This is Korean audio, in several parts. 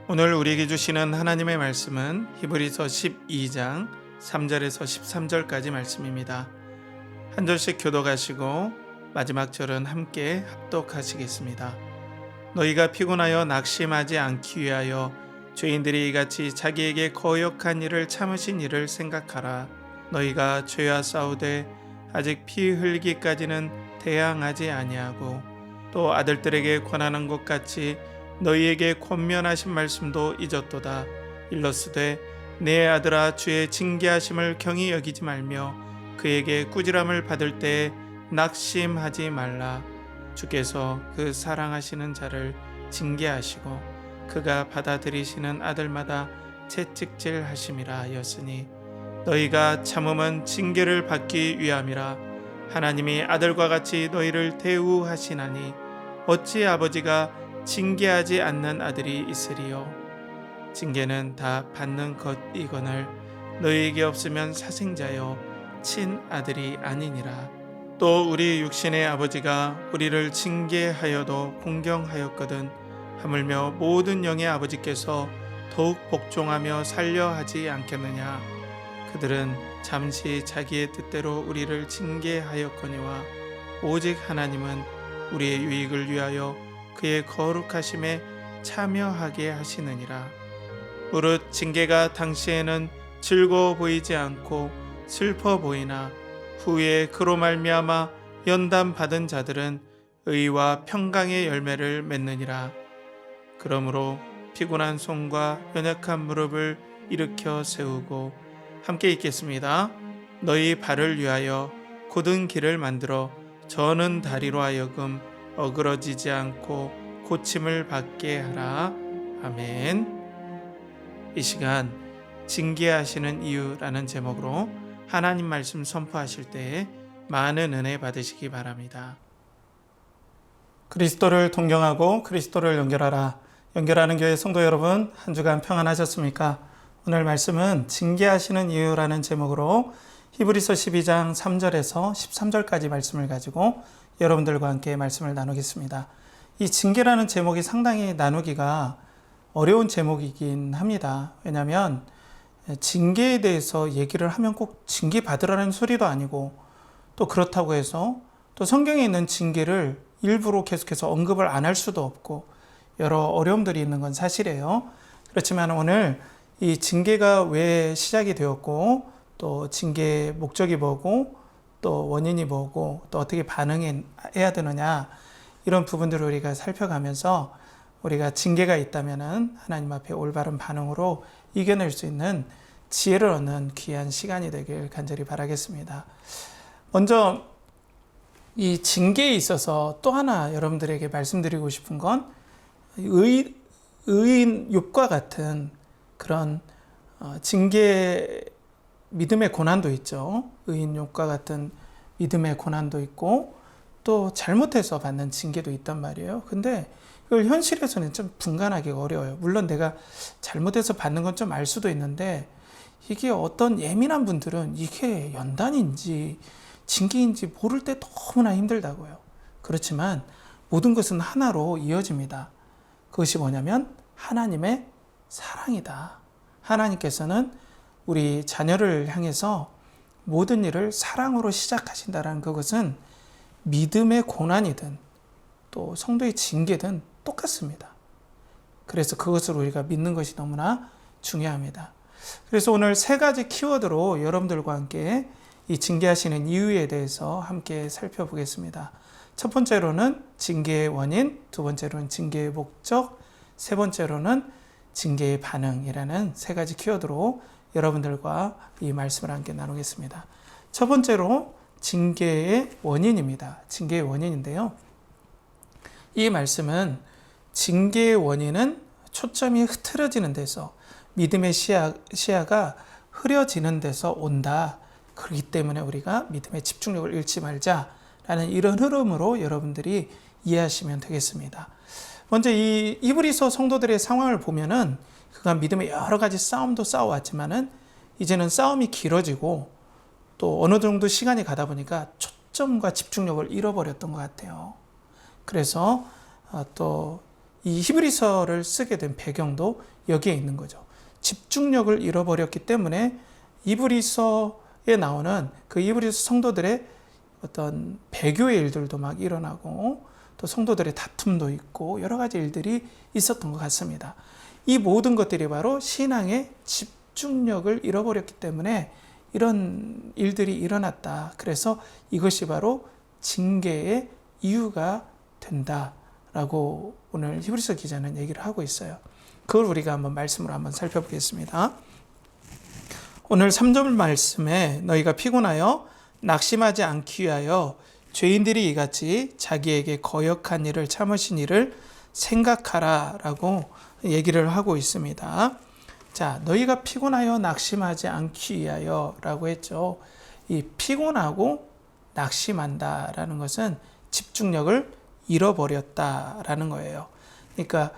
오늘 우리에게 주시는 하나님의 말씀은 히브리서 12장 3절에서 13절까지 말씀입니다. 한 절씩 교독하시고 마지막 절은 함께 합독하시겠습니다. 너희가 피곤하여 낙심하지 않기 위하여 죄인들이 이같이 자기에게 거역한 일을 참으신 일을 생각하라. 너희가 죄와 싸우되 아직 피 흘기까지는 대항하지 아니하고 또 아들들에게 권하는 것 같이 너희에게 권면하신 말씀도 잊었도다. 일러스되 내 아들아 주의 징계하심을 경히 여기지 말며 그에게 꾸지람을 받을 때에 낙심하지 말라. 주께서 그 사랑하시는 자를 징계하시고 그가 받아들이시는 아들마다 채찍질 하심이라 하였으니 너희가 참음은 징계를 받기 위함이라. 하나님이 아들과 같이 너희를 대우하시나니 어찌 아버지가 징계하지 않는 아들이 있으리요. 징계는 다 받는 것이거늘 너희에게 없으면 사생자여 친아들이 아니니라. 또 우리 육신의 아버지가 우리를 징계하여도 공경하였거든 하물며 모든 영의 아버지께서 더욱 복종하며 살려 하지 않겠느냐. 그들은 잠시 자기의 뜻대로 우리를 징계하였거니와 오직 하나님은 우리의 유익을 위하여 그의 거룩하심에 참여하게 하시느니라. 무릇 징계가 당시에는 즐거워 보이지 않고 슬퍼 보이나 후에 그로 말미암아 연단 받은 자들은 의와 평강의 열매를 맺느니라. 그러므로 피곤한 손과 연약한 무릎을 일으켜 세우고 함께 읽겠습니다. 너희 발을 위하여 곧은 길을 만들어 저는 다리로 하여금 어그러지지 않고 고침을 받게 하라. 아멘. 이 시간 징계하시는 이유라는 제목으로 하나님 말씀 선포하실 때에 많은 은혜 받으시기 바랍니다. 그리스도를 동경하고 그리스도를 연결하라. 연결하는 교회 성도 여러분, 한 주간 평안하셨습니까? 오늘 말씀은 징계하시는 이유라는 제목으로 히브리서 12장 3절에서 13절까지 말씀을 가지고 여러분들과 함께 말씀을 나누겠습니다. 이 징계라는 제목이 상당히 나누기가 어려운 제목이긴 합니다. 왜냐하면 징계에 대해서 얘기를 하면 꼭 징계 받으라는 소리도 아니고 또 그렇다고 해서 또 성경에 있는 징계를 일부러 계속해서 언급을 안 할 수도 없고 여러 어려움들이 있는 건 사실이에요. 그렇지만 오늘 이 징계가 왜 시작이 되었고 또 징계의 목적이 뭐고 또 원인이 뭐고 또 어떻게 반응해야 되느냐 이런 부분들을 우리가 살펴가면서 우리가 징계가 있다면 하나님 앞에 올바른 반응으로 이겨낼 수 있는 지혜를 얻는 귀한 시간이 되길 간절히 바라겠습니다. 먼저 이 징계에 있어서 또 하나 여러분들에게 말씀드리고 싶은 건 의인 욥과 같은 그런 징계 믿음의 고난도 있죠. 의인 욥과 같은 믿음의 고난도 있고 또 잘못해서 받는 징계도 있단 말이에요. 근데 이걸 현실에서는 좀 분간하기가 어려워요. 물론 내가 잘못해서 받는 건 좀 알 수도 있는데 이게 어떤 예민한 분들은 이게 연단인지 징계인지 모를 때 너무나 힘들다고요. 그렇지만 모든 것은 하나로 이어집니다. 그것이 뭐냐면 하나님의 사랑이다. 하나님께서는 우리 자녀를 향해서 모든 일을 사랑으로 시작하신다는 그것은 믿음의 고난이든 또 성도의 징계든 똑같습니다. 그래서 그것을 우리가 믿는 것이 너무나 중요합니다. 그래서 오늘 세 가지 키워드로 여러분들과 함께 이 징계하시는 이유에 대해서 함께 살펴보겠습니다. 첫 번째로는 징계의 원인, 두 번째로는 징계의 목적, 세 번째로는 징계의 반응이라는 세 가지 키워드로 여러분들과 이 말씀을 함께 나누겠습니다. 첫 번째로 징계의 원인입니다. 징계의 원인인데요. 이 말씀은 징계의 원인은 초점이 흐트러지는 데서 믿음의 시야가 흐려지는 데서 온다. 그렇기 때문에 우리가 믿음의 집중력을 잃지 말자라는 이런 흐름으로 여러분들이 이해하시면 되겠습니다. 먼저 이 히브리서 성도들의 상황을 보면은 그간 믿음의 여러 가지 싸움도 싸워왔지만은 이제는 싸움이 길어지고 또 어느 정도 시간이 가다 보니까 초점과 집중력을 잃어버렸던 것 같아요. 그래서 또 이 히브리서를 쓰게 된 배경도 여기에 있는 거죠. 집중력을 잃어버렸기 때문에 히브리서에 나오는 그 히브리서 성도들의 어떤 배교의 일들도 막 일어나고 또 성도들의 다툼도 있고 여러 가지 일들이 있었던 것 같습니다. 이 모든 것들이 바로 신앙의 집중력을 잃어버렸기 때문에 이런 일들이 일어났다. 그래서 이것이 바로 징계의 이유가 된다라고 오늘 히브리서 기자는 얘기를 하고 있어요. 그걸 우리가 한번 말씀으로 한번 살펴보겠습니다. 오늘 3절 말씀에 너희가 피곤하여 낙심하지 않기 위하여 죄인들이 이같이 자기에게 거역한 일을 참으신 일을 생각하라 라고 얘기를 하고 있습니다. 자, 너희가 피곤하여 낙심하지 않기 위하여 라고 했죠. 이 피곤하고 낙심한다라는 것은 집중력을 잃어버렸다라는 거예요. 그러니까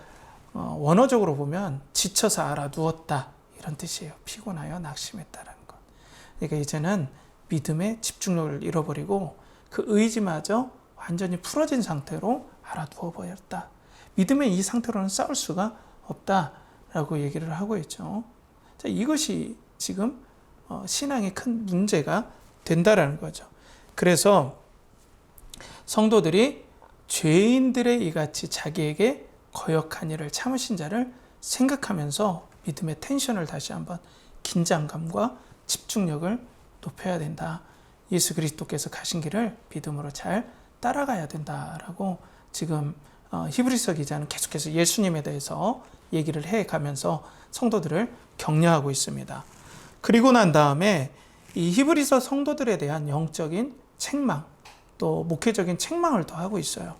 원어적으로 보면 지쳐서 알아 누웠다 이런 뜻이에요. 피곤하여 낙심했다라는 것. 그러니까 이제는 믿음의 집중력을 잃어버리고 그 의지마저 완전히 풀어진 상태로 알아 누워버렸다. 믿음의 이 상태로는 싸울 수가 없다라고 얘기를 하고 있죠. 자, 이것이 지금 신앙의 큰 문제가 된다라는 거죠. 그래서 성도들이 죄인들의 이같이 자기에게 거역한 일을 참으신 자를 생각하면서 믿음의 텐션을 다시 한번 긴장감과 집중력을 높여야 된다. 예수 그리스도께서 가신 길을 믿음으로 잘 따라가야 된다라고 지금 히브리서 기자는 계속해서 예수님에 대해서 얘기를 해가면서 성도들을 격려하고 있습니다. 그리고 난 다음에 이 히브리서 성도들에 대한 영적인 책망, 또 목회적인 책망을 더하고 있어요.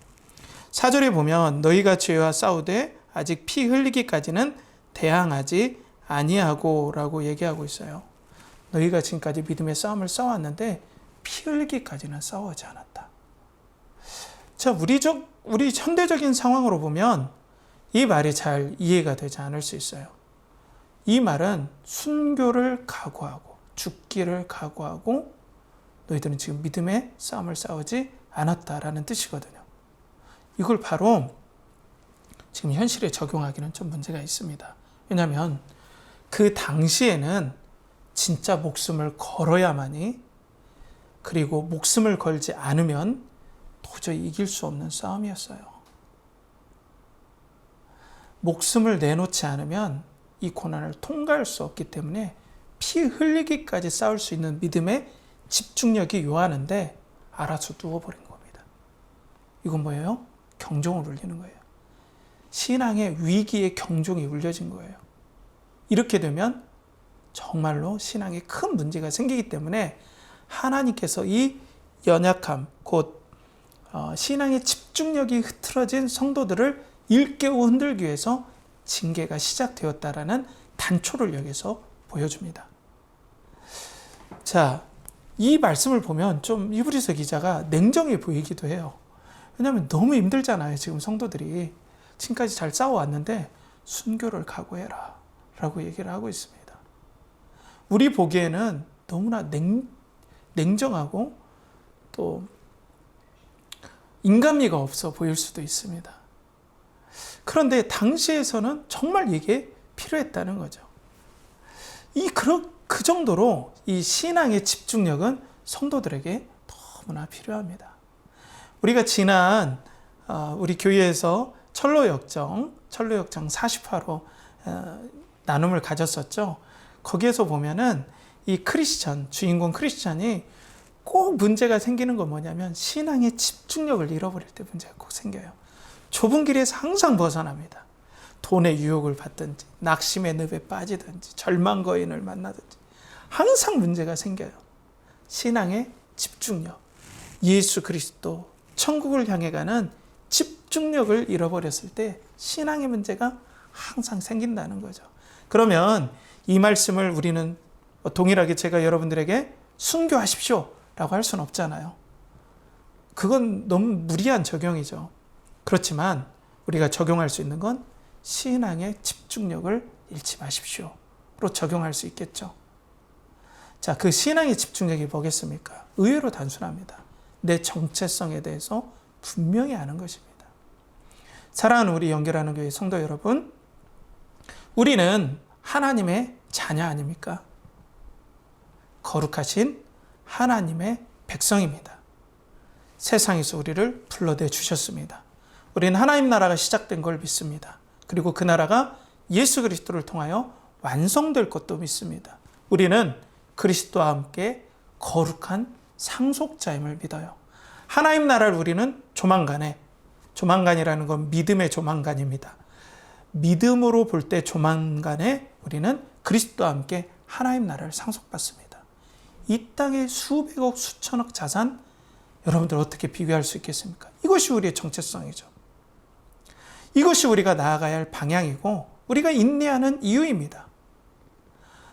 4절에 보면 너희가 죄와 싸우되 아직 피 흘리기까지는 대항하지 아니하고 라고 얘기하고 있어요. 너희가 지금까지 믿음의 싸움을 싸웠는데 피 흘리기까지는 싸우지 않았다. 자, 우리 현대적인 상황으로 보면 이 말이 잘 이해가 되지 않을 수 있어요. 이 말은 순교를 각오하고 죽기를 각오하고 너희들은 지금 믿음의 싸움을 싸우지 않았다라는 뜻이거든요. 이걸 바로 지금 현실에 적용하기는 좀 문제가 있습니다. 왜냐하면 그 당시에는 진짜 목숨을 걸어야만이, 그리고 목숨을 걸지 않으면 도저히 이길 수 없는 싸움이었어요. 목숨을 내놓지 않으면 이 고난을 통과할 수 없기 때문에 피 흘리기까지 싸울 수 있는 믿음의 집중력이 요하는데 알아서 누워버린 겁니다. 이건 뭐예요? 경종을 울리는 거예요. 신앙의 위기의 경종이 울려진 거예요. 이렇게 되면 정말로 신앙에 큰 문제가 생기기 때문에 하나님께서 이 연약함, 곧 신앙의 집중력이 흐트러진 성도들을 일깨워 흔들기 위해서 징계가 시작되었다라는 단초를 여기서 보여줍니다. 자, 이 말씀을 보면 좀 히브리서 기자가 냉정해 보이기도 해요. 왜냐하면 너무 힘들잖아요. 지금 성도들이 지금까지 잘 싸워왔는데 순교를 각오해라 라고 얘기를 하고 있습니다. 우리 보기에는 너무나 냉정하고 또 인간미가 없어 보일 수도 있습니다. 그런데 당시에서는 정말 이게 필요했다는 거죠. 그 정도로 이 신앙의 집중력은 성도들에게 너무나 필요합니다. 우리가 지난 우리 교회에서 철로역정 48호 나눔을 가졌었죠. 거기에서 보면은 이 주인공 크리스찬이 꼭 문제가 생기는 건 뭐냐면 신앙의 집중력을 잃어버릴 때 문제가 꼭 생겨요. 좁은 길에서 항상 벗어납니다. 돈의 유혹을 받든지 낙심의 늪에 빠지든지 절망 거인을 만나든지 항상 문제가 생겨요. 신앙의 집중력, 예수 그리스도, 천국을 향해 가는 집중력을 잃어버렸을 때 신앙의 문제가 항상 생긴다는 거죠. 그러면 이 말씀을 우리는 동일하게 제가 여러분들에게 순교하십시오 라고 할 수는 없잖아요. 그건 너무 무리한 적용이죠. 그렇지만 우리가 적용할 수 있는 건 신앙의 집중력을 잃지 마십시오로 적용할 수 있겠죠. 자, 그 신앙의 집중력이 뭐겠습니까? 의외로 단순합니다. 내 정체성에 대해서 분명히 아는 것입니다. 사랑하는 우리 연결하는 교회 성도 여러분, 우리는 하나님의 자녀 아닙니까? 거룩하신 하나님의 백성입니다. 세상에서 우리를 불러내 주셨습니다. 우리는 하나님 나라가 시작된 걸 믿습니다. 그리고 그 나라가 예수 그리스도를 통하여 완성될 것도 믿습니다. 우리는 그리스도와 함께 거룩한 상속자임을 믿어요. 하나님 나라를 우리는 조만간이라는 건 믿음의 조만간입니다. 믿음으로 볼 때 조만간에 우리는 그리스도와 함께 하나님 나라를 상속받습니다. 이 땅의 수백억 수천억 자산, 여러분들 어떻게 비교할 수 있겠습니까? 이것이 우리의 정체성이죠. 이것이 우리가 나아가야 할 방향이고 우리가 인내하는 이유입니다.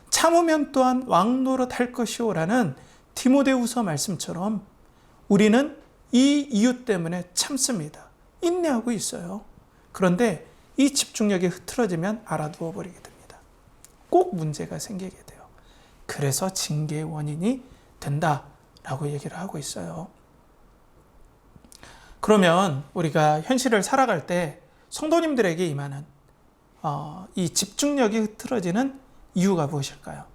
참으면 또한 왕노릇할 것이오라는 디모데후서 말씀처럼 우리는 이 이유 때문에 참습니다. 인내하고 있어요. 그런데 이 집중력이 흐트러지면 알아두어 버리게 됩니다. 꼭 문제가 생기게 돼요. 그래서 징계의 원인이 된다라고 얘기를 하고 있어요. 그러면 우리가 현실을 살아갈 때 성도님들에게 임하는 이 집중력이 흐트러지는 이유가 무엇일까요?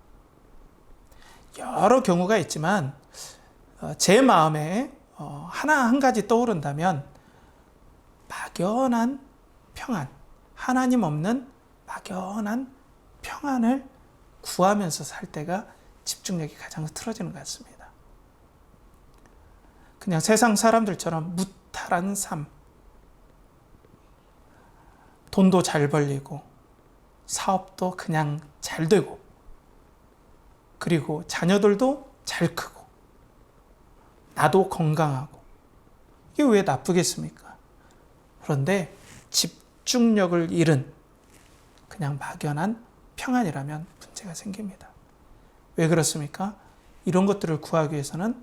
여러 경우가 있지만 제 마음에 한 가지 떠오른다면 막연한 평안, 하나님 없는 막연한 평안을 구하면서 살 때가 집중력이 가장 흐트러지는 것 같습니다. 그냥 세상 사람들처럼 무탈한 삶, 돈도 잘 벌리고 사업도 그냥 잘 되고 그리고 자녀들도 잘 크고 나도 건강하고 이게 왜 나쁘겠습니까? 그런데 집중력을 잃은 그냥 막연한 평안이라면 문제가 생깁니다. 왜 그렇습니까? 이런 것들을 구하기 위해서는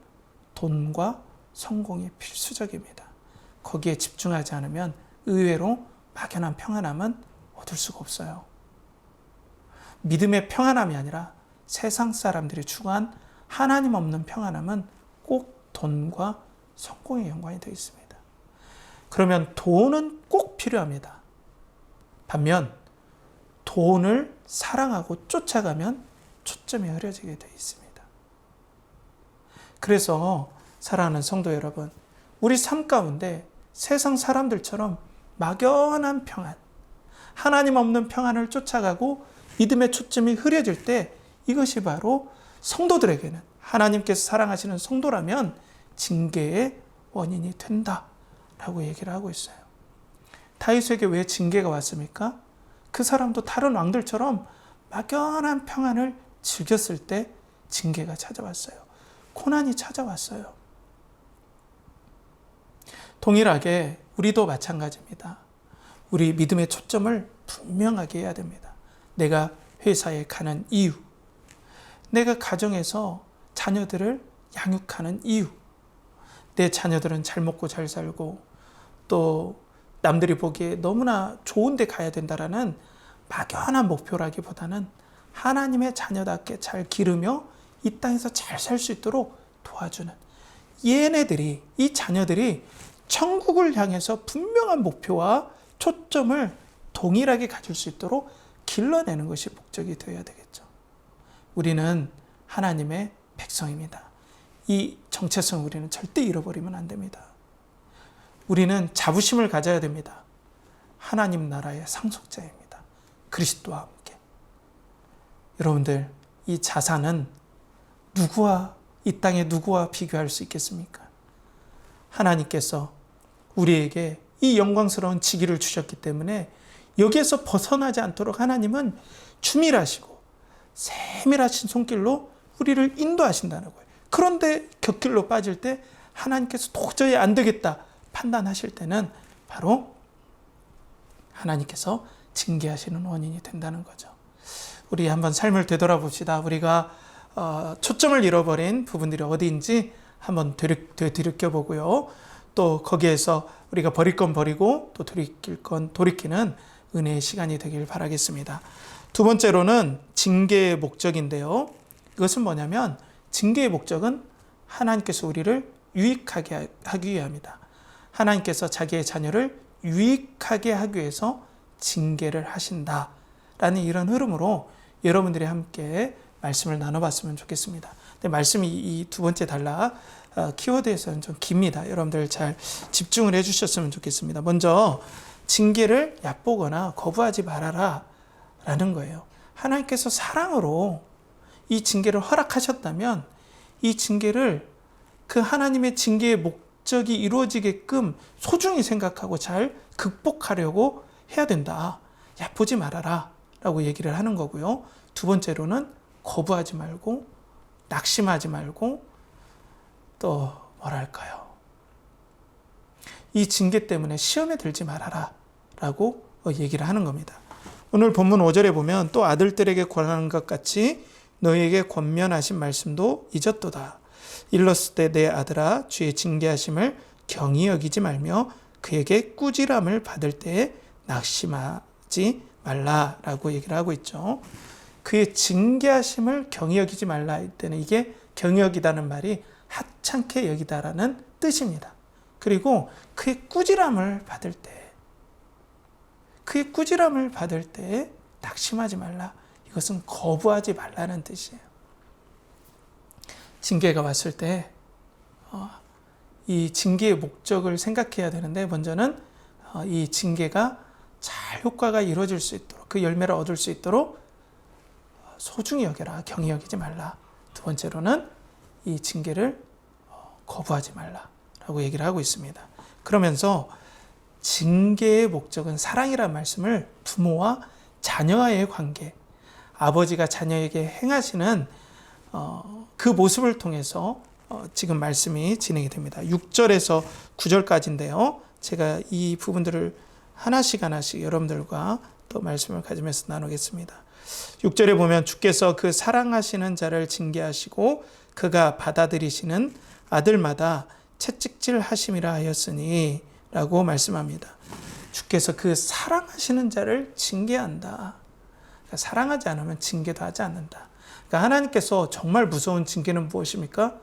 돈과 성공이 필수적입니다. 거기에 집중하지 않으면 의외로 막연한 평안함은 얻을 수가 없어요. 믿음의 평안함이 아니라 세상 사람들이 추구한 하나님 없는 평안함은 꼭 돈과 성공에 연관이 되어 있습니다. 그러면 돈은 꼭 필요합니다. 반면 돈을 사랑하고 쫓아가면 초점이 흐려지게 되어 있습니다. 그래서 사랑하는 성도 여러분, 우리 삶 가운데 세상 사람들처럼 막연한 평안, 하나님 없는 평안을 쫓아가고 믿음의 초점이 흐려질 때 이것이 바로 성도들에게는 하나님께서 사랑하시는 성도라면 징계의 원인이 된다라고 얘기를 하고 있어요. 다윗에게 왜 징계가 왔습니까? 그 사람도 다른 왕들처럼 막연한 평안을 즐겼을 때 징계가 찾아왔어요. 고난이 찾아왔어요. 동일하게 우리도 마찬가지입니다. 우리 믿음의 초점을 분명하게 해야 됩니다. 내가 회사에 가는 이유, 내가 가정에서 자녀들을 양육하는 이유, 내 자녀들은 잘 먹고 잘 살고 또 남들이 보기에 너무나 좋은 데 가야 된다라는 막연한 목표라기보다는 하나님의 자녀답게 잘 기르며 이 땅에서 잘 살 수 있도록 도와주는 이 자녀들이 천국을 향해서 분명한 목표와 초점을 동일하게 가질 수 있도록 길러내는 것이 목적이 되어야 되겠죠. 우리는 하나님의 백성입니다. 이 정체성을 우리는 절대 잃어버리면 안 됩니다. 우리는 자부심을 가져야 됩니다. 하나님 나라의 상속자입니다. 그리스도와 함께. 여러분들, 이 자산은 이 땅의 누구와 비교할 수 있겠습니까? 하나님께서 우리에게 이 영광스러운 직위를 주셨기 때문에 여기에서 벗어나지 않도록 하나님은 주밀하시고 세밀하신 손길로 우리를 인도하신다는 거예요. 그런데 곁길로 빠질 때 하나님께서 도저히 안 되겠다 판단하실 때는 바로 하나님께서 징계하시는 원인이 된다는 거죠. 우리 한번 삶을 되돌아봅시다. 우리가 초점을 잃어버린 부분들이 어디인지 한번 되돌이켜보고요. 또 거기에서 우리가 버릴 건 버리고 또 돌이킬 건 돌이키는 은혜의 시간이 되길 바라겠습니다. 두 번째로는 징계의 목적인데요. 이것은 뭐냐면 징계의 목적은 하나님께서 우리를 유익하게 하기 위함이다. 하나님께서 자기의 자녀를 유익하게 하기 위해서 징계를 하신다라는 이런 흐름으로 여러분들이 함께 말씀을 나눠봤으면 좋겠습니다. 근데 말씀이 이 두 번째 단락 키워드에서는 좀 깁니다. 여러분들 잘 집중을 해주셨으면 좋겠습니다. 먼저 징계를 얕보거나 거부하지 말아라 라는 거예요. 하나님께서 사랑으로 이 징계를 허락하셨다면 이 징계를 그 하나님의 징계의 목적이 이루어지게끔 소중히 생각하고 잘 극복하려고 해야 된다. 얕보지 말아라 라고 얘기를 하는 거고요. 두 번째로는 거부하지 말고 낙심하지 말고 또 뭐랄까요. 이 징계 때문에 시험에 들지 말아라 라고 얘기를 하는 겁니다. 오늘 본문 5절에 보면 또 아들들에게 권하는 것 같이 너희에게 권면하신 말씀도 잊었도다. 일렀을 때 내 아들아 주의 징계하심을 경히 여기지 말며 그에게 꾸지람을 받을 때에 낙심하지 말라라고 얘기를 하고 있죠. 그의 징계하심을 경히 여기지 말라 할 때는 이게 경히 여기다는 말이 하찮게 여기다라는 뜻입니다. 그리고 그의 꾸지람을 받을 때 낙심하지 말라. 이것은 거부하지 말라는 뜻이에요. 징계가 왔을 때 이 징계의 목적을 생각해야 되는데 먼저는 이 징계가 잘 효과가 이루어질 수 있도록 그 열매를 얻을 수 있도록 소중히 여겨라. 경히 여기지 말라. 두 번째로는 이 징계를 거부하지 말라라고 얘기를 하고 있습니다. 그러면서 징계의 목적은 사랑이라는 말씀을 부모와 자녀와의 관계, 아버지가 자녀에게 행하시는 그 모습을 통해서 지금 말씀이 진행이 됩니다. 6절에서 9절까지인데요. 제가 이 부분들을 하나씩 여러분들과 또 말씀을 가지면서 나누겠습니다. 6절에 보면 주께서 그 사랑하시는 자를 징계하시고 그가 받아들이시는 아들마다 채찍질 하심이라 하였으니 라고 말씀합니다. 주께서 그 사랑하시는 자를 징계한다. 그러니까 사랑하지 않으면 징계도 하지 않는다. 그러니까 하나님께서 정말 무서운 징계는 무엇입니까?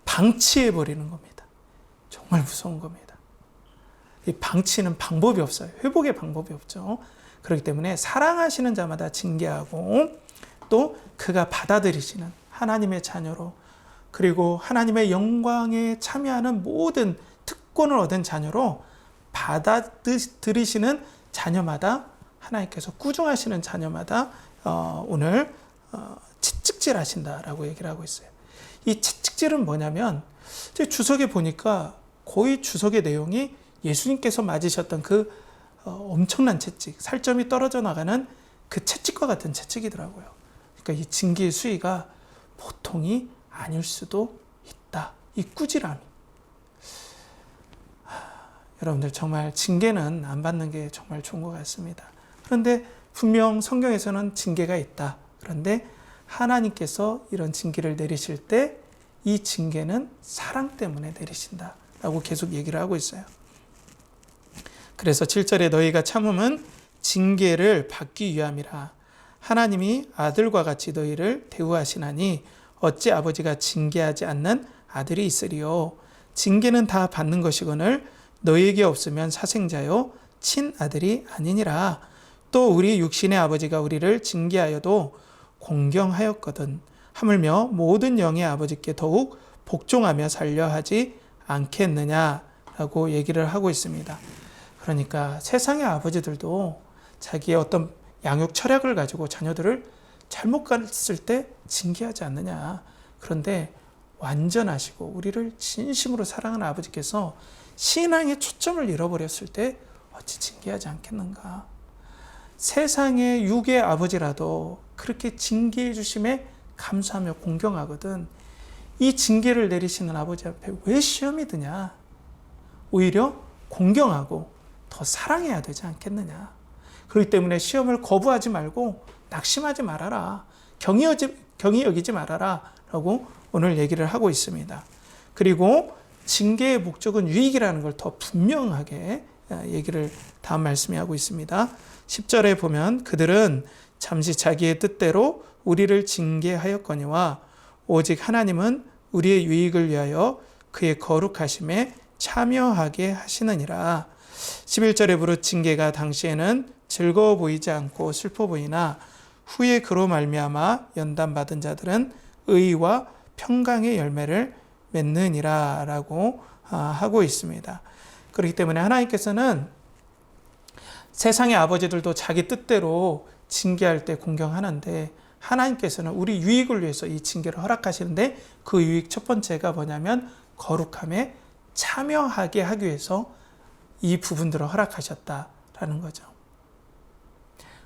방치해버리는 겁니다. 정말 무서운 겁니다. 이 방치는 방법이 없어요. 회복의 방법이 없죠. 그렇기 때문에 사랑하시는 자마다 징계하고 또 그가 받아들이시는 하나님의 자녀로 그리고 하나님의 영광에 참여하는 모든 특권을 얻은 자녀로 받아들이시는 자녀마다 하나님께서 꾸중하시는 자녀마다 오늘 채찍질 하신다라고 얘기를 하고 있어요. 이 채찍질은 뭐냐면 주석에 보니까 거의 주석의 내용이 예수님께서 맞으셨던 그 엄청난 채찍, 살점이 떨어져 나가는 그 채찍과 같은 채찍이더라고요. 그러니까 이 징계의 수위가 보통이 아닐 수도 있다. 이 꾸지람이. 여러분들 정말 징계는 안 받는 게 정말 좋은 것 같습니다. 그런데 분명 성경에서는 징계가 있다. 그런데 하나님께서 이런 징계를 내리실 때 이 징계는 사랑 때문에 내리신다라고 계속 얘기를 하고 있어요. 그래서 7절에 너희가 참음은 징계를 받기 위함이라. 하나님이 아들과 같이 너희를 대우하시나니 어찌 아버지가 징계하지 않는 아들이 있으리요. 징계는 다 받는 것이거늘 너희에게 없으면 사생자요 친아들이 아니니라. 또 우리 육신의 아버지가 우리를 징계하여도 공경하였거든. 하물며 모든 영의 아버지께 더욱 복종하며 살려 하지 않겠느냐라고 얘기를 하고 있습니다. 그러니까 세상의 아버지들도 자기의 어떤 양육 철학을 가지고 자녀들을 잘못 갔을 때 징계하지 않느냐. 그런데 완전하시고 우리를 진심으로 사랑하는 아버지께서 신앙의 초점을 잃어버렸을 때 어찌 징계하지 않겠는가. 세상의 육의 아버지라도 그렇게 징계해 주심에 감사하며 공경하거든. 이 징계를 내리시는 아버지 앞에 왜 시험이 드냐. 오히려 공경하고 더 사랑해야 되지 않겠느냐. 그렇기 때문에 시험을 거부하지 말고 낙심하지 말아라. 경히 여기지 말아라. 라고 오늘 얘기를 하고 있습니다. 그리고 징계의 목적은 유익이라는 걸 더 분명하게 얘기를 다음 말씀에 하고 있습니다. 10절에 보면 그들은 잠시 자기의 뜻대로 우리를 징계하였거니와 오직 하나님은 우리의 유익을 위하여 그의 거룩하심에 참여하게 하시느니라. 11절에 부르 징계가 당시에는 즐거워 보이지 않고 슬퍼 보이나 후에 그로 말미암아 연단받은 자들은 의와 평강의 열매를 맺느니라 라고 하고 있습니다. 그렇기 때문에 하나님께서는 세상의 아버지들도 자기 뜻대로 징계할 때 공경하는데 하나님께서는 우리 유익을 위해서 이 징계를 허락하시는데 그 유익 첫 번째가 뭐냐면 거룩함에 참여하게 하기 위해서 이 부분들을 허락하셨다라는 거죠.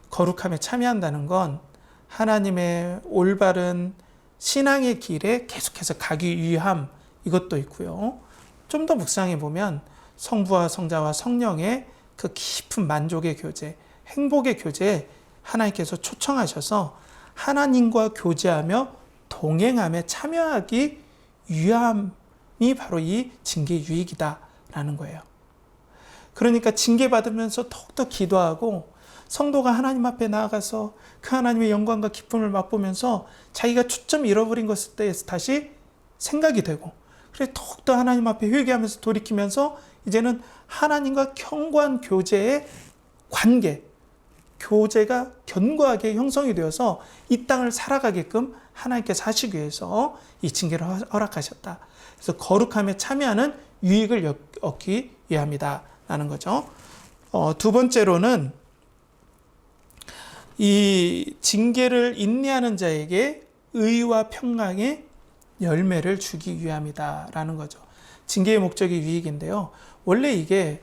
거룩함에 참여한다는 건 하나님의 올바른 신앙의 길에 계속해서 가기 위함 이것도 있고요. 좀 더 묵상해 보면 성부와 성자와 성령의 그 깊은 만족의 교제, 행복의 교제에 하나님께서 초청하셔서 하나님과 교제하며 동행함에 참여하기 위함이 바로 이 징계 유익이다라는 거예요. 그러니까 징계받으면서 더욱더 기도하고 성도가 하나님 앞에 나아가서 그 하나님의 영광과 기쁨을 맛보면서 자기가 초점 잃어버린 것에 대해서 다시 생각이 되고 그래서 더욱더 하나님 앞에 회개하면서 돌이키면서 이제는 하나님과 견고한 교제의 관계, 교제가 견고하게 형성이 되어서 이 땅을 살아가게끔 하나님께서 하시기 위해서 이 징계를 허락하셨다. 그래서 거룩함에 참여하는 유익을 얻기 위함이다라는 거죠. 두 번째로는 이 징계를 인내하는 자에게 의와 평강의 열매를 주기 위함이다라는 거죠. 징계의 목적이 유익인데요. 원래 이게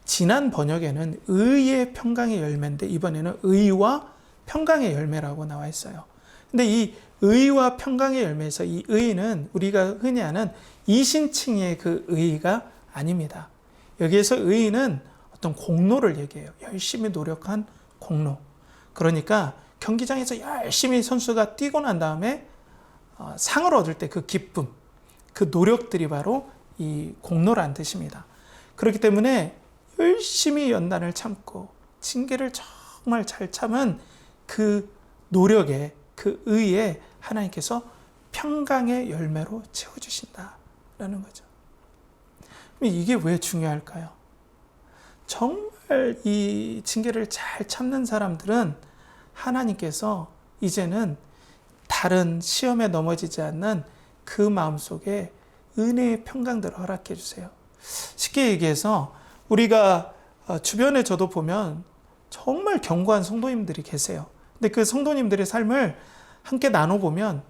지난 번역에는 의의 평강의 열매인데 이번에는 의와 평강의 열매라고 나와 있어요. 근데 이 의와 평강의 열매에서 이 의는 우리가 흔히 아는 이신칭의 그 의가 아닙니다. 여기에서 의는 어떤 공로를 얘기해요. 열심히 노력한 공로. 그러니까 경기장에서 열심히 선수가 뛰고 난 다음에 상을 얻을 때 그 기쁨, 그 노력들이 바로 이 공로라는 뜻입니다. 그렇기 때문에 열심히 연단을 참고 징계를 정말 잘 참은 그 노력에 그 의에 하나님께서 평강의 열매로 채워주신다라는 거죠. 이게 왜 중요할까요? 정말 이 징계를 잘 참는 사람들은 하나님께서 이제는 다른 시험에 넘어지지 않는 그 마음속에 은혜의 평강들을 허락해 주세요. 쉽게 얘기해서 우리가 주변에 저도 보면 정말 견고한 성도님들이 계세요. 근데 그 성도님들의 삶을 함께 나눠보면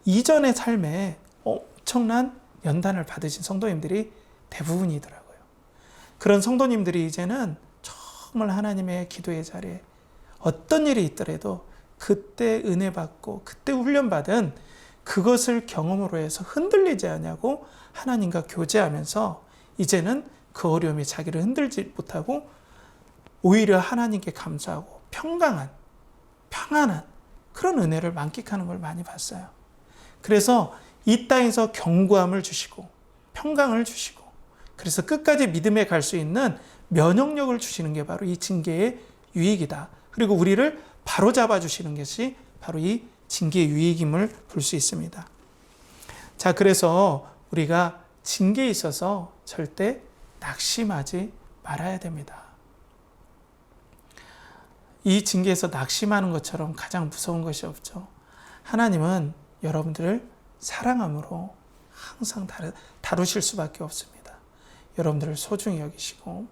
이전의 삶에 엄청난 연단을 받으신 성도님들이 대부분이더라고요. 그런 성도님들이 이제는 정말 하나님의 기도의 자리에 어떤 일이 있더라도 그때 은혜 받고 그때 훈련 받은 그것을 경험으로 해서 흔들리지 않냐고 하나님과 교제하면서 이제는 그 어려움이 자기를 흔들지 못하고 오히려 하나님께 감사하고 평안한 그런 은혜를 만끽하는 걸 많이 봤어요. 그래서 이 땅에서 견고함을 주시고 평강을 주시고 그래서 끝까지 믿음에 갈 수 있는 면역력을 주시는 게 바로 이 징계의 유익이다. 그리고 우리를 바로잡아 주시는 것이 바로 이 징계의 유익임을 볼 수 있습니다. 자, 그래서 우리가 징계에 있어서 절대 낙심하지 말아야 됩니다. 이 징계에서 낙심하는 것처럼 가장 무서운 것이 없죠. 하나님은 여러분들을 사랑함으로 항상 다루실 수밖에 없습니다. 여러분들을 소중히 여기시고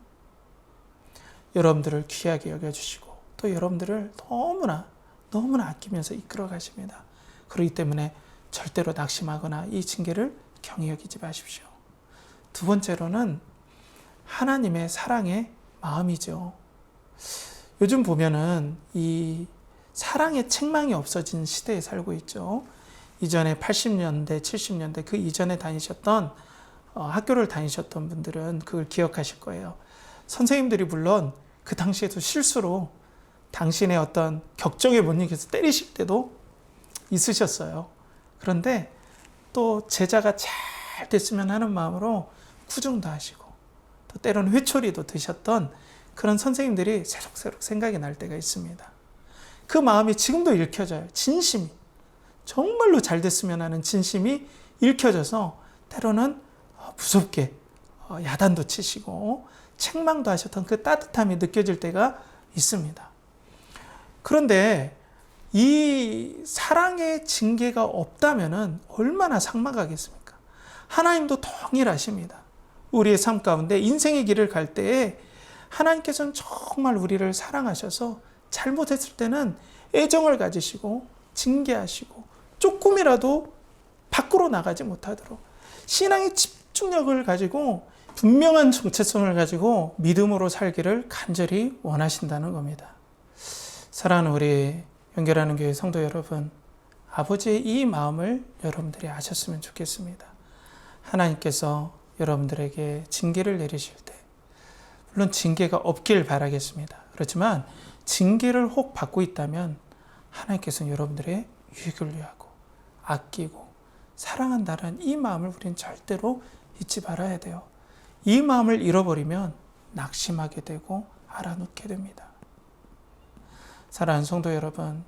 여러분들을 귀하게 여겨주시고 또 여러분들을 너무나 아끼면서 이끌어 가십니다. 그렇기 때문에 절대로 낙심하거나 이 징계를 경히 여기지 마십시오. 두 번째로는 하나님의 사랑의 마음이죠. 요즘 보면은 이 사랑의 책망이 없어진 시대에 살고 있죠. 이전에 80년대, 70년대 그 이전에 다니셨던 학교를 다니셨던 분들은 그걸 기억하실 거예요. 선생님들이 물론 그 당시에도 실수로 당신의 어떤 격정에 못 이겨서 때리실 때도 있으셨어요. 그런데 또 제자가 잘 됐으면 하는 마음으로 구중도 하시고 또 때로는 회초리도 드셨던 그런 선생님들이 새록새록 생각이 날 때가 있습니다. 그 마음이 지금도 읽혀져요. 진심이. 정말로 잘 됐으면 하는 진심이 읽혀져서 때로는 무섭게 야단도 치시고 책망도 하셨던 그 따뜻함이 느껴질 때가 있습니다. 그런데 이 사랑의 징계가 없다면 얼마나 삭막하겠습니까? 하나님도 동일하십니다. 우리의 삶 가운데 인생의 길을 갈 때에 하나님께서는 정말 우리를 사랑하셔서 잘못했을 때는 애정을 가지시고 징계하시고 조금이라도 밖으로 나가지 못하도록 신앙의 집중력을 가지고 분명한 정체성을 가지고 믿음으로 살기를 간절히 원하신다는 겁니다. 사랑하는 우리 연결하는 교회 성도 여러분, 아버지의 이 마음을 여러분들이 아셨으면 좋겠습니다. 하나님께서 여러분들에게 징계를 내리실 때, 물론 징계가 없길 바라겠습니다. 그렇지만 징계를 혹 받고 있다면 하나님께서는 여러분들의 유익을 위하고 아끼고 사랑한다는 이 마음을 우리는 절대로 잊지 말아야 돼요. 이 마음을 잃어버리면 낙심하게 되고 알아놓게 됩니다. 사랑하는 성도 여러분,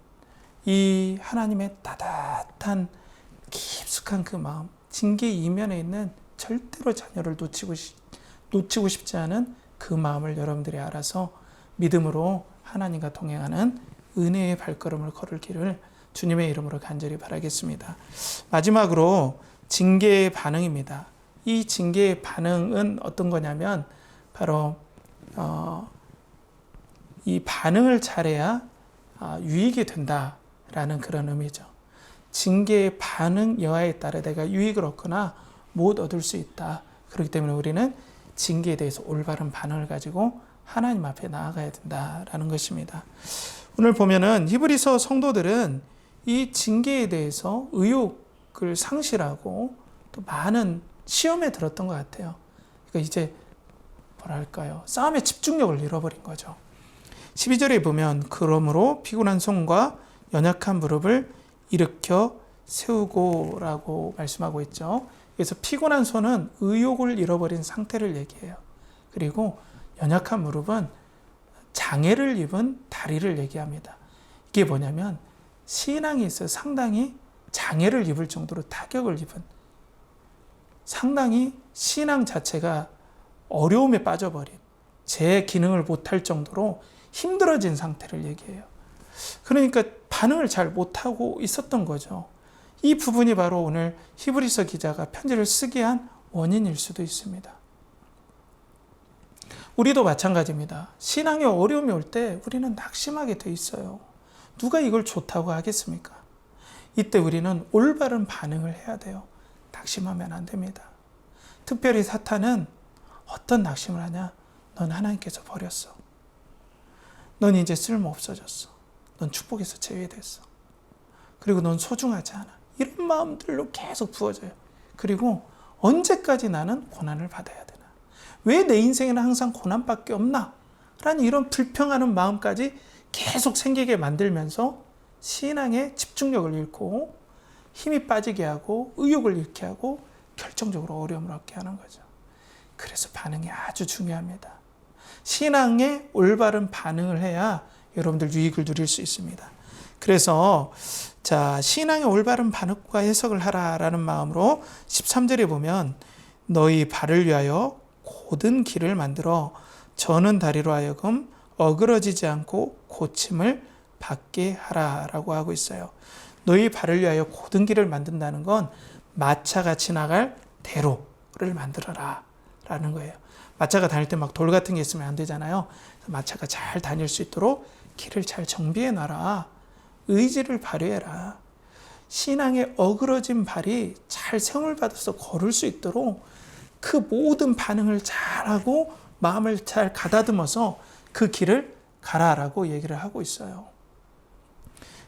이 하나님의 따뜻한 깊숙한 그 마음, 징계 이면에 있는 절대로 자녀를 놓치고 싶지 않은 그 마음을 여러분들이 알아서 믿음으로 하나님과 동행하는 은혜의 발걸음을 걸을 길을 주님의 이름으로 간절히 바라겠습니다. 마지막으로 징계의 반응입니다. 이 징계의 반응은 어떤 거냐면 바로 이 반응을 잘해야 유익이 된다라는 그런 의미죠. 징계의 반응 여하에 따라 내가 유익을 얻거나 못 얻을 수 있다. 그렇기 때문에 우리는 징계에 대해서 올바른 반응을 가지고 하나님 앞에 나아가야 된다라는 것입니다. 오늘 보면은 히브리서 성도들은 이 징계에 대해서 의욕을 상실하고 또 많은 시험에 들었던 것 같아요. 그러니까 이제 뭐랄까요? 싸움의 집중력을 잃어버린 거죠. 12절에 보면 그러므로 피곤한 손과 연약한 무릎을 일으켜 세우고라고 말씀하고 있죠. 그래서 피곤한 손은 의욕을 잃어버린 상태를 얘기해요. 그리고 연약한 무릎은 장애를 입은 다리를 얘기합니다. 이게 뭐냐면 신앙이 있어서 상당히 장애를 입을 정도로 타격을 입은, 상당히 신앙 자체가 어려움에 빠져버린, 제 기능을 못할 정도로 힘들어진 상태를 얘기해요. 그러니까 반응을 잘 못하고 있었던 거죠. 이 부분이 바로 오늘 히브리서 기자가 편지를 쓰게 한 원인일 수도 있습니다. 우리도 마찬가지입니다. 신앙에 어려움이 올 때 우리는 낙심하게 돼 있어요. 누가 이걸 좋다고 하겠습니까? 이때 우리는 올바른 반응을 해야 돼요. 낙심하면 안 됩니다. 특별히 사탄은 어떤 낙심을 하냐? 넌 하나님께서 버렸어. 넌 이제 쓸모 없어졌어. 넌 축복에서 제외됐어. 그리고 넌 소중하지 않아. 이런 마음들로 계속 부어져요. 그리고 언제까지 나는 고난을 받아야 되나? 왜 내 인생에는 항상 고난밖에 없나? 라는 이런 불평하는 마음까지 계속 생기게 만들면서 신앙의 집중력을 잃고 힘이 빠지게 하고 의욕을 잃게 하고 결정적으로 어려움을 얻게 하는 거죠. 그래서 반응이 아주 중요합니다. 신앙의 올바른 반응을 해야 여러분들 유익을 누릴 수 있습니다. 그래서 신앙의 올바른 반응과 해석을 하라라는 마음으로 13절에 보면 너희 발을 위하여 곧은 길을 만들어 저는 다리로 하여금 어그러지지 않고 고침을 받게 하라라고 하고 있어요. 너희 발을 위하여 곧은 길을 만든다는 건 마차가 지나갈 대로를 만들어라 라는 거예요. 마차가 다닐 때 막 돌 같은 게 있으면 안 되잖아요. 마차가 잘 다닐 수 있도록 길을 잘 정비해 놔라. 의지를 발휘해라. 신앙의 어그러진 발이 잘 세움을 받아서 걸을 수 있도록 그 모든 반응을 잘하고 마음을 잘 가다듬어서 그 길을 가라라고 얘기를 하고 있어요.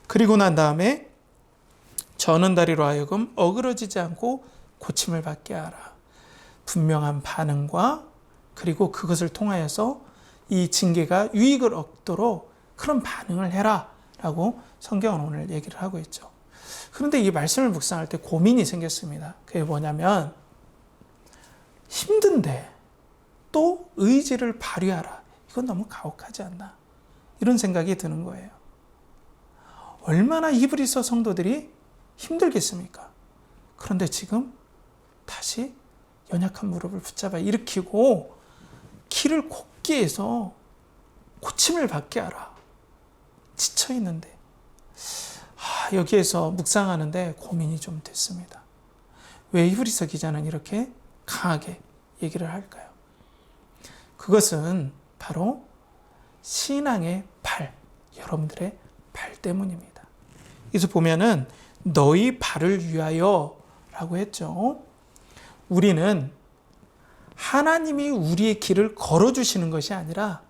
그리고 난 다음에 저는 다리로 하여금 어그러지지 않고 고침을 받게 하라. 분명한 반응과 그리고 그것을 통하여서 이 징계가 유익을 얻도록 그런 반응을 해라 라고 성경은 오늘 얘기를 하고 있죠. 그런데 이 말씀을 묵상할 때 고민이 생겼습니다. 그게 뭐냐면 힘든데 또 의지를 발휘하라. 이건 너무 가혹하지 않나? 이런 생각이 드는 거예요. 얼마나 히브리서 성도들이 힘들겠습니까? 그런데 지금 다시 연약한 무릎을 붙잡아 일으키고 길을 걷게 해서 고침을 받게 하라. 지쳐 있는데 여기에서 묵상하는데 고민이 좀 됐습니다. 왜 히브리서 기자는 이렇게 강하게 얘기를 할까요? 그것은 바로 신앙의 발, 여러분들의 발 때문입니다. 그래서 보면은 너희 발을 위하여 라고 했죠. 우리는 하나님이 우리의 길을 걸어주시는 것이 아니라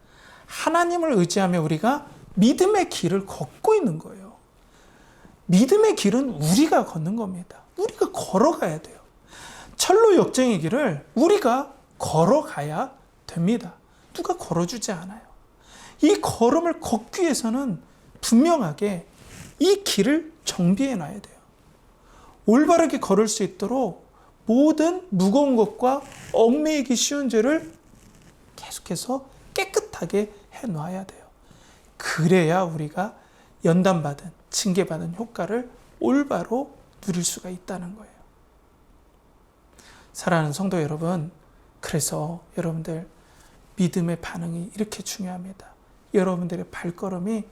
하나님을 의지하며 우리가 믿음의 길을 걷고 있는 거예요. 믿음의 길은 우리가 걷는 겁니다. 우리가 걸어가야 돼요. 철로 역정의 길을 우리가 걸어가야 됩니다. 누가 걸어주지 않아요. 이 걸음을 걷기 위해서는 분명하게 이 길을 정비해 놔야 돼요. 올바르게 걸을 수 있도록 모든 무거운 것과 얽매이기 쉬운 죄를 계속해서 깨끗하게 해놔야 돼요. 그래야 우리가 연단받은, 징계받은 효과를 올바로 누릴 수가 있다는 거예요. 사랑하는 성도 여러분, 그래서 여러분들 믿음의 반응이 이렇게 중요합니다. 여러분들의 발걸음이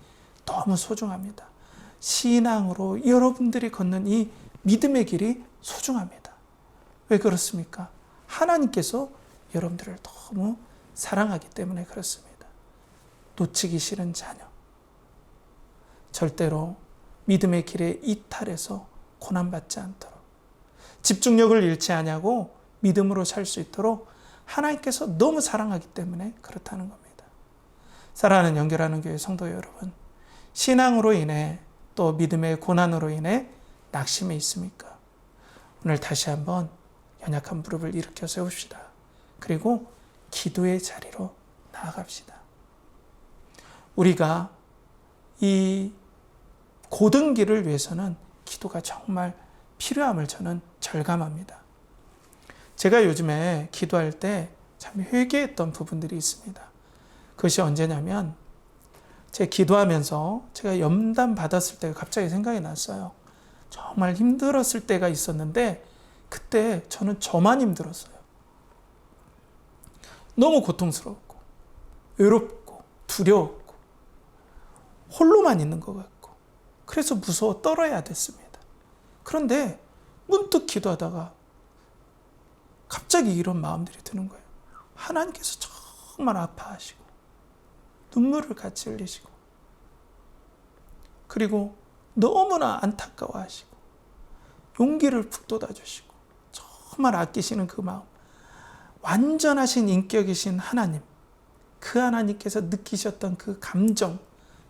너무 소중합니다. 신앙으로 여러분들이 걷는 이 믿음의 길이 소중합니다. 왜 그렇습니까? 하나님께서 여러분들을 너무 사랑하기 때문에 그렇습니다. 놓치기 싫은 자녀. 절대로 믿음의 길에 이탈해서 고난받지 않도록. 집중력을 잃지 않냐고 믿음으로 살 수 있도록 하나님께서 너무 사랑하기 때문에 그렇다는 겁니다. 사랑하는 연결하는 교회 성도 여러분, 신앙으로 인해 또 믿음의 고난으로 인해 낙심해 있습니까? 오늘 다시 한번 연약한 무릎을 일으켜 세웁시다. 그리고 기도의 자리로 나아갑시다. 우리가 이 고든 길을 위해서는 기도가 정말 필요함을 저는 절감합니다. 제가 요즘에 기도할 때 참 회개했던 부분들이 있습니다. 그것이 언제냐면 제가 기도하면서 제가 연단 받았을 때가 갑자기 생각이 났어요. 정말 힘들었을 때가 있었는데 그때 저는 저만 힘들었어요. 너무 고통스러웠고 외롭고 두려웠고 홀로만 있는 것 같고 그래서 무서워 떨어야 됐습니다. 그런데 문득 기도하다가 갑자기 이런 마음들이 드는 거예요. 하나님께서 정말 아파하시고 눈물을 같이 흘리시고 그리고 너무나 안타까워하시고 용기를 북돋아주시고 정말 아끼시는 그 마음, 완전하신 인격이신 하나님, 그 하나님께서 느끼셨던 그 감정,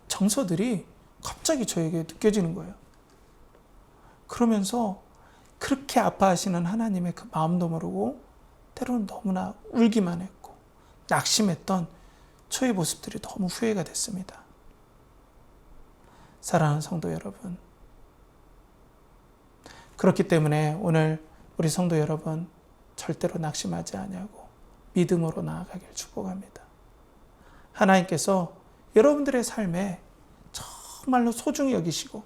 정서들이 갑자기 저에게 느껴지는 거예요. 그러면서 그렇게 아파하시는 하나님의 그 마음도 모르고 때로는 너무나 울기만 했고 낙심했던 저의 모습들이 너무 후회가 됐습니다. 사랑하는 성도 여러분, 그렇기 때문에 오늘 우리 성도 여러분 절대로 낙심하지 아니하고 믿음으로 나아가길 축복합니다. 하나님께서 여러분들의 삶에 정말로 소중히 여기시고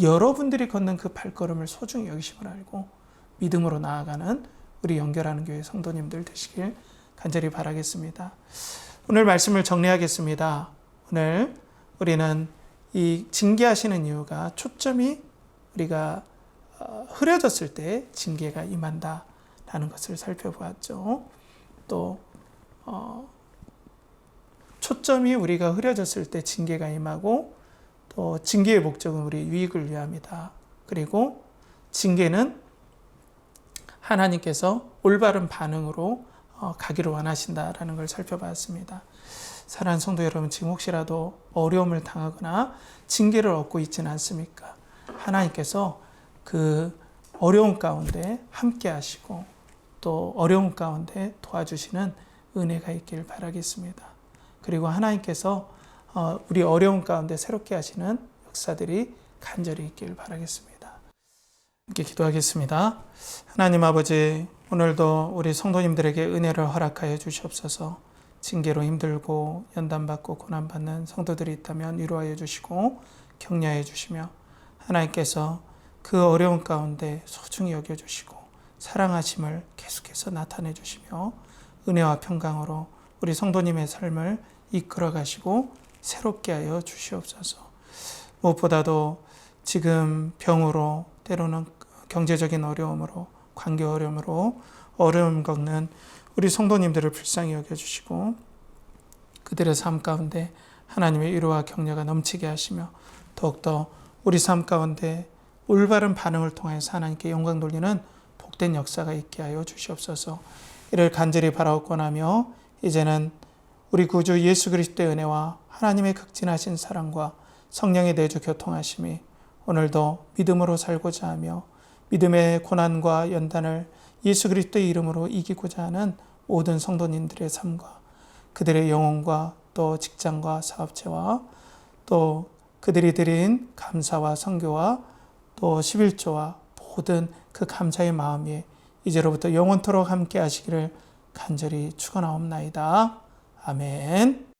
여러분들이 걷는 그 발걸음을 소중히 여기심을 알고 믿음으로 나아가는 우리 연결하는 교회 성도님들 되시길 간절히 바라겠습니다. 오늘 말씀을 정리하겠습니다. 오늘 우리는 이 징계하시는 이유가 초점이 우리가 흐려졌을 때 징계가 임한다라는 것을 살펴보았죠. 또 초점이 우리가 흐려졌을 때 징계가 임하고 또 징계의 목적은 우리 유익을 위함이다. 그리고 징계는 하나님께서 올바른 반응으로 가기를 원하신다라는 걸 살펴봤습니다. 사랑하는 성도 여러분, 지금 혹시라도 어려움을 당하거나 징계를 얻고 있지는 않습니까? 하나님께서 그 어려움 가운데 함께 하시고 또 어려움 가운데 도와주시는 은혜가 있길 바라겠습니다. 그리고 하나님께서 우리 어려움 가운데 새롭게 하시는 역사들이 간절히 있길 바라겠습니다. 함께 기도하겠습니다. 하나님 아버지, 오늘도 우리 성도님들에게 은혜를 허락하여 주시옵소서. 징계로 힘들고 연단받고 고난받는 성도들이 있다면 위로하여 주시고 격려해 주시며 하나님께서 그 어려운 가운데 소중히 여겨주시고 사랑하심을 계속해서 나타내 주시며 은혜와 평강으로 우리 성도님의 삶을 이끌어 가시고 새롭게 하여 주시옵소서. 무엇보다도 지금 병으로, 때로는 경제적인 어려움으로, 관계 어려움으로 어려움 겪는 우리 성도님들을 불쌍히 여겨주시고 그들의 삶 가운데 하나님의 위로와 격려가 넘치게 하시며 더욱더 우리 삶 가운데 올바른 반응을 통해서 하나님께 영광 돌리는 복된 역사가 있게 하여 주시옵소서. 이를 간절히 바라옵고나며 이제는 우리 구주 예수 그리스도의 은혜와 하나님의 극진하신 사랑과 성령의 내주 교통하심이 오늘도 믿음으로 살고자 하며 믿음의 고난과 연단을 예수 그리스도의 이름으로 이기고자 하는 모든 성도님들의 삶과 그들의 영혼과 또 직장과 사업체와 또 그들이 드린 감사와 선교와 또 11조와 모든 그 감사의 마음이 이제로부터 영원토록 함께 하시기를 간절히 축원하옵나이다. 아멘.